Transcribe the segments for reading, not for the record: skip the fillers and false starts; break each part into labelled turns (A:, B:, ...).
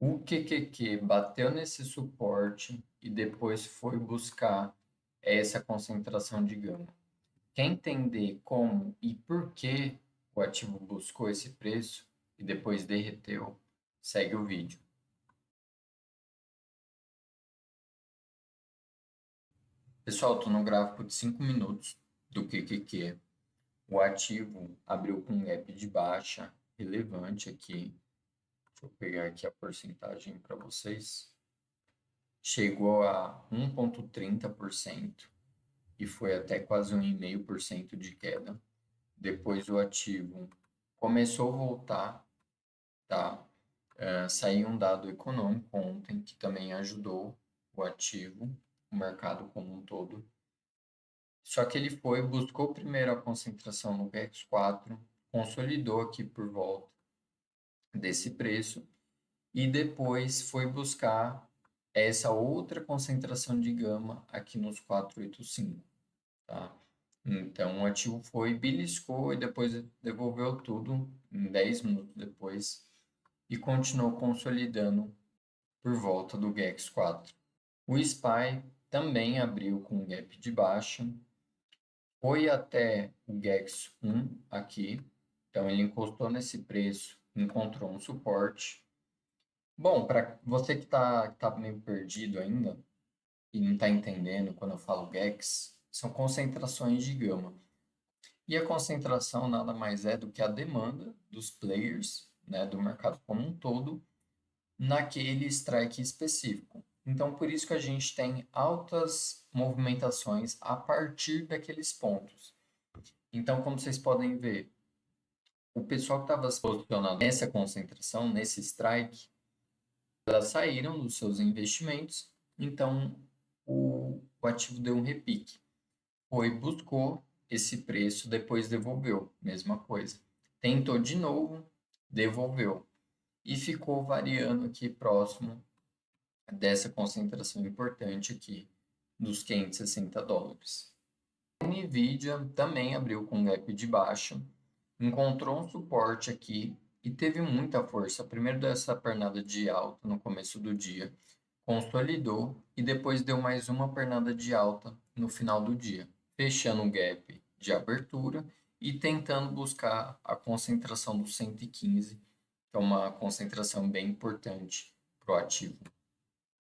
A: O QQQ bateu nesse suporte e depois foi buscar essa concentração de gama. Quer entender como e por que o ativo buscou esse preço e depois derreteu? Segue o vídeo. Pessoal, estou no gráfico de 5 minutos do QQQ. O ativo abriu com um gap de baixa relevante aqui. Deixa eu pegar aqui a porcentagem para vocês. Chegou a 1,30% e foi até quase 1,5% de queda. Depois o ativo começou a voltar, tá? Saiu um dado econômico ontem que também ajudou o ativo, o mercado como um todo. Só que ele buscou primeiro a concentração no BX4, consolidou aqui por volta desse preço e depois foi buscar essa outra concentração de gama aqui nos 485, tá? Então o ativo beliscou e depois devolveu tudo em 10 minutos depois e continuou consolidando por volta do GEX4. O SPY também abriu com um gap de baixa, foi até o GEX1 aqui, então ele encostou nesse preço, encontrou um suporte. Bom, para você que tá meio perdido ainda e não está entendendo quando eu falo GEX, são concentrações de gama. E a concentração nada mais é do que a demanda dos players, né, do mercado como um todo, naquele strike específico. Então, por isso que a gente tem altas movimentações a partir daqueles pontos. Então, como vocês podem ver, o pessoal que estava se posicionado nessa concentração, nesse strike, elas saíram dos seus investimentos, então o ativo deu um repique. Buscou esse preço, depois devolveu, mesma coisa. Tentou de novo, devolveu. E ficou variando aqui próximo dessa concentração importante aqui dos 560 dólares. A Nvidia também abriu com gap de baixa, encontrou um suporte aqui e teve muita força. Primeiro deu essa pernada de alta no começo do dia, consolidou e depois deu mais uma pernada de alta no final do dia, fechando o gap de abertura e tentando buscar a concentração do 115, que é uma concentração bem importante para o ativo.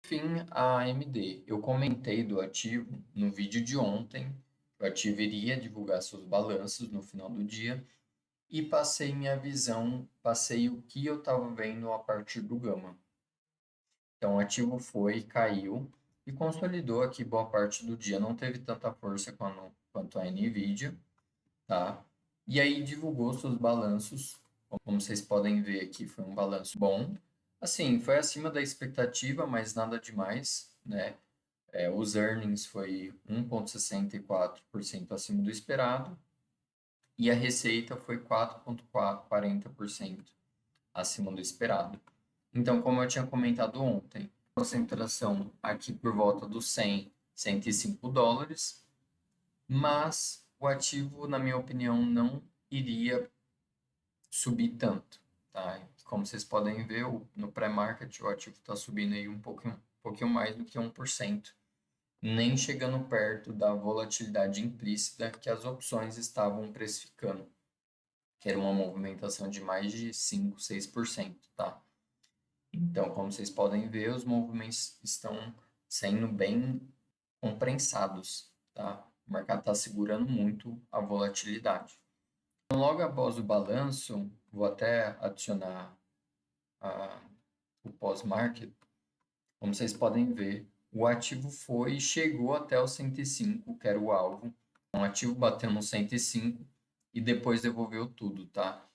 A: Fim, a AMD. Eu comentei do ativo no vídeo de ontem. O ativo iria divulgar seus balanços no final do dia e passei minha visão, passei o que eu estava vendo a partir do gama. Então, o ativo caiu e consolidou aqui boa parte do dia. Não teve tanta força quanto a Nvidia, tá? E aí divulgou seus balanços. Como vocês podem ver aqui, foi um balanço bom. Assim, foi acima da expectativa, mas nada demais, né? Os earnings foi 1,64% acima do esperado e a receita foi 4,40% acima do esperado. Então, como eu tinha comentado ontem, concentração aqui por volta dos 100, 105 dólares, mas o ativo, na minha opinião, não iria subir tanto, tá? Como vocês podem ver, no pré-market o ativo está subindo aí um pouquinho mais do que 1%, nem chegando perto da volatilidade implícita que as opções estavam precificando, que era uma movimentação de mais de 5, 6%, tá? Então, como vocês podem ver, os movimentos estão sendo bem compensados, tá? O mercado está segurando muito a volatilidade. Então, logo após o balanço, vou até adicionar o pós-market. Como vocês podem ver, o ativo chegou até o 105, que era o alvo. O ativo bateu no 105 e depois devolveu tudo, tá?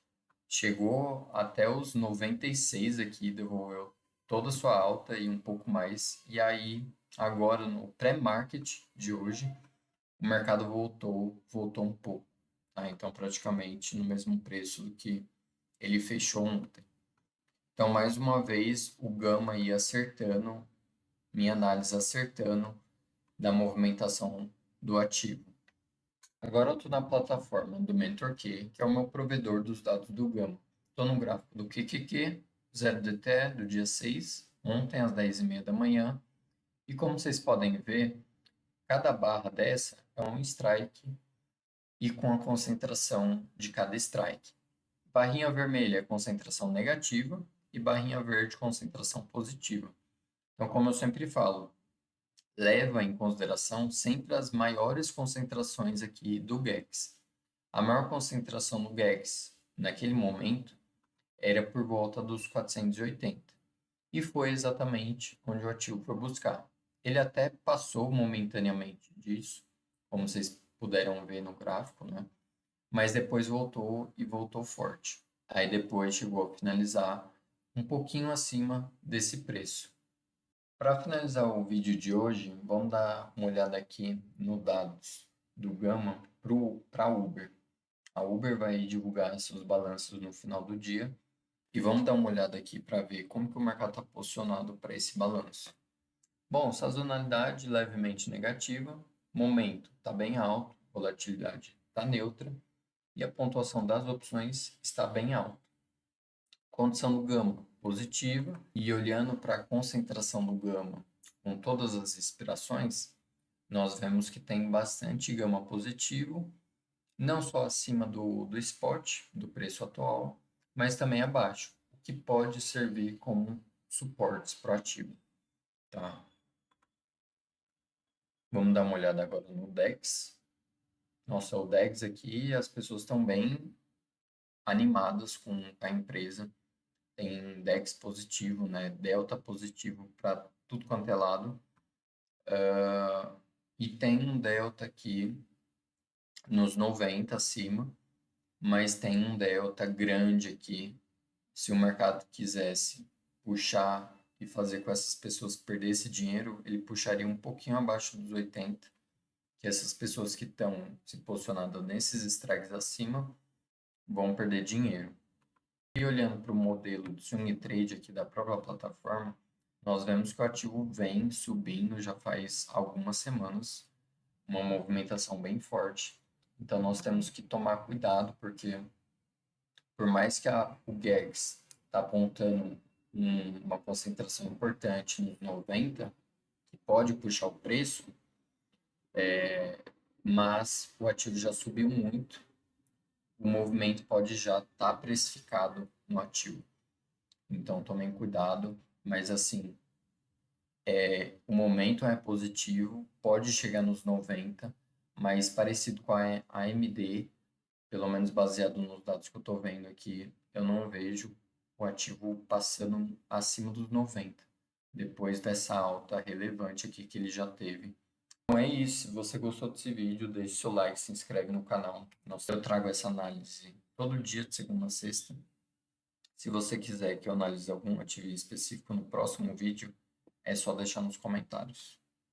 A: Chegou até os 96 aqui, devolveu toda a sua alta e um pouco mais. E aí, agora no pré-market de hoje, o mercado voltou um pouco, tá? Então, praticamente no mesmo preço do que ele fechou ontem. Então, mais uma vez, o Gama ia acertando, minha análise acertando da movimentação do ativo. Agora eu estou na plataforma do MentorQ, que é o meu provedor dos dados do Gama. Estou no gráfico do QQQ 0DT do dia 6, ontem às 10h30 da manhã. E como vocês podem ver, cada barra dessa é um strike e com a concentração de cada strike. Barrinha vermelha é concentração negativa e barrinha verde concentração positiva. Então, como eu sempre falo, leva em consideração sempre as maiores concentrações aqui do GEX. A maior concentração no GEX naquele momento era por volta dos 480 e foi exatamente onde o ativo foi buscar. Ele até passou momentaneamente disso, como vocês puderam ver no gráfico, né? Mas depois voltou e voltou forte. Aí depois chegou a finalizar um pouquinho acima desse preço. Para finalizar o vídeo de hoje, vamos dar uma olhada aqui no dados do Gama para a Uber. A Uber vai divulgar seus balanços no final do dia e vamos dar uma olhada aqui para ver como que o mercado está posicionado para esse balanço. Bom, sazonalidade levemente negativa, momento está bem alto, volatilidade está neutra e a pontuação das opções está bem alta. Condição do gama positiva e olhando para a concentração do gama com todas as expirações, nós vemos que tem bastante gama positivo, não só acima do spot, do preço atual, mas também abaixo, o que pode servir como suportes para o ativo. Tá? Vamos dar uma olhada agora no DEX. Nossa, o DEX aqui, as pessoas estão bem animadas com a empresa. Tem DEX positivo, né? Delta positivo para tudo quanto é lado. E tem um Delta aqui nos 90 acima, mas tem um Delta grande aqui. Se o mercado quisesse puxar e fazer com essas pessoas perder esse dinheiro, ele puxaria um pouquinho abaixo dos 80, que essas pessoas que estão se posicionando nesses strikes acima vão perder dinheiro. E olhando para o modelo do swing trade aqui da própria plataforma, nós vemos que o ativo vem subindo já faz algumas semanas, uma movimentação bem forte. Então nós temos que tomar cuidado, porque por mais que o GEX está apontando uma concentração importante nos 90, que pode puxar o preço, mas o ativo já subiu muito, o movimento pode já estar precificado no ativo. Então tomem cuidado, mas assim, o momento é positivo, pode chegar nos 90, mas parecido com a AMD, pelo menos baseado nos dados que eu estou vendo aqui, eu não vejo o ativo passando acima dos 90, depois dessa alta relevante aqui que ele já teve. Então é isso, se você gostou desse vídeo, deixe seu like, se inscreve no canal. Eu trago essa análise todo dia, de segunda a sexta. Se você quiser que eu analise algum ativo específico no próximo vídeo, é só deixar nos comentários.